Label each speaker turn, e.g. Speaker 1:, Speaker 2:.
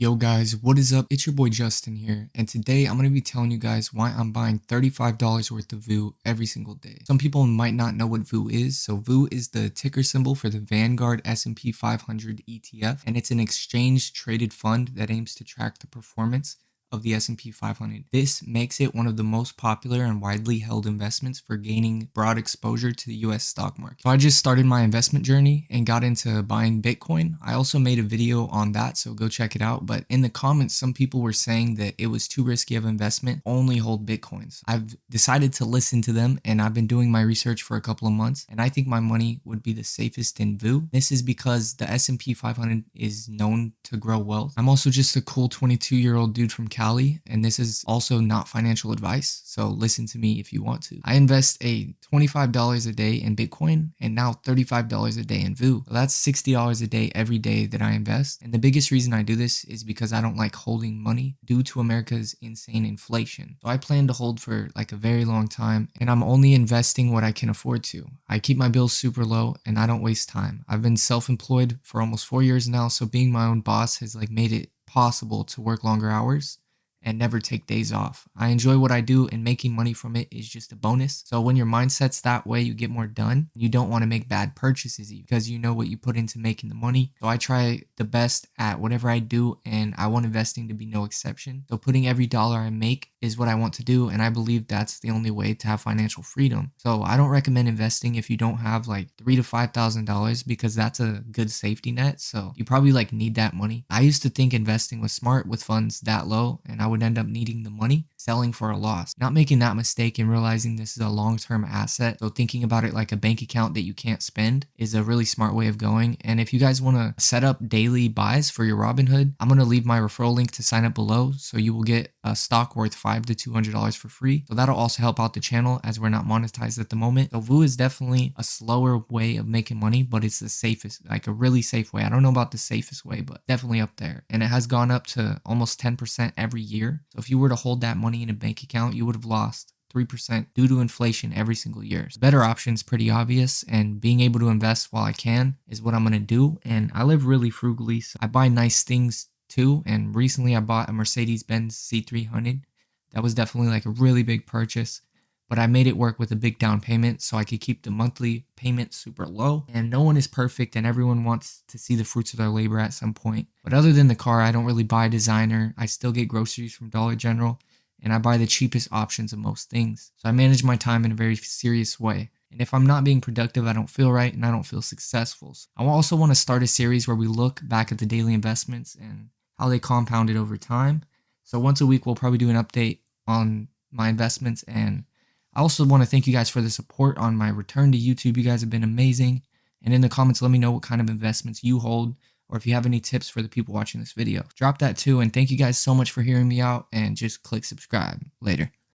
Speaker 1: Yo guys, what is up? It's your boy Justin here, and today I'm going to be telling you guys why I'm buying $35 worth of VOO every single day. Some people might not know what VOO is, so VOO is the ticker symbol for the Vanguard S&P 500 ETF, and it's an exchange traded fund that aims to track the performance of the S&P 500. This makes it one of the most popular and widely held investments for gaining broad exposure to the US stock market. So I just started my investment journey and got into buying Bitcoin. I also made a video on that, so go check it out. But in the comments, some people were saying that it was too risky of investment, only hold Bitcoins. I've decided to listen to them, and I've been doing my research for a couple of months, and I think my money would be the safest in VOO. This is because the S&P 500 is known to grow wealth. I'm also just a cool 22-year-old dude from Cali, and this is also not financial advice, so listen to me if you want to. I invest a $25 a day in Bitcoin and now $35 a day in VOO. That's $60 a day every day that I invest, and the biggest reason I do this is because I don't like holding money due to America's insane inflation. So I plan to hold for like a very long time, and I'm only investing what I can afford to. I keep my bills super low and I don't waste time. I've been self-employed for almost 4 years now, so being my own boss has made it possible to work longer hours and never take days off. I enjoy what I do, and making money from it is just a bonus. So when your mindset's that way, you get more done. You don't want to make bad purchases because you know what you put into making the money. So I try the best at whatever I do, and I want investing to be no exception. So putting every dollar I make is what I want to do, and I believe that's the only way to have financial freedom. So I don't recommend investing if you don't have like $3,000 to $5,000 because that's a good safety net. So you probably need that money. I used to think investing was smart with funds that low, and I would end up needing the money, selling for a loss. Not making that mistake and realizing this is a long-term asset. So thinking about it like a bank account that you can't spend is a really smart way of going. And if you guys want to set up daily buys for your Robinhood, I'm going to leave my referral link to sign up below, so you will get a stock worth $500 to $200 for free. So that'll also help out the channel as we're not monetized at the moment. So VOO is definitely a slower way of making money, but it's the safest, like a really safe way. I don't know about the safest way, but definitely up there. And it has gone up to almost 10% every year. So if you were to hold that money in a bank account, you would have lost 3% due to inflation every single year. So better option is pretty obvious, and being able to invest while I can is what I'm going to do. And I live really frugally, so I buy nice things too. And recently I bought a Mercedes-Benz C300. That was definitely a really big purchase, but I made it work with a big down payment so I could keep the monthly payment super low. And no one is perfect, and everyone wants to see the fruits of their labor at some point. But other than the car, I don't really buy designer. I still get groceries from Dollar General, and I buy the cheapest options of most things. So I manage my time in a very serious way. And if I'm not being productive, I don't feel right and I don't feel successful. So I also want to start a series where we look back at the daily investments and how they compounded over time. So once a week, we'll probably do an update on my investments. And I also want to thank you guys for the support on my return to YouTube. You guys have been amazing. And in the comments, let me know what kind of investments you hold, or if you have any tips for the people watching this video. Drop that too. And thank you guys so much for hearing me out, and just click subscribe. Later.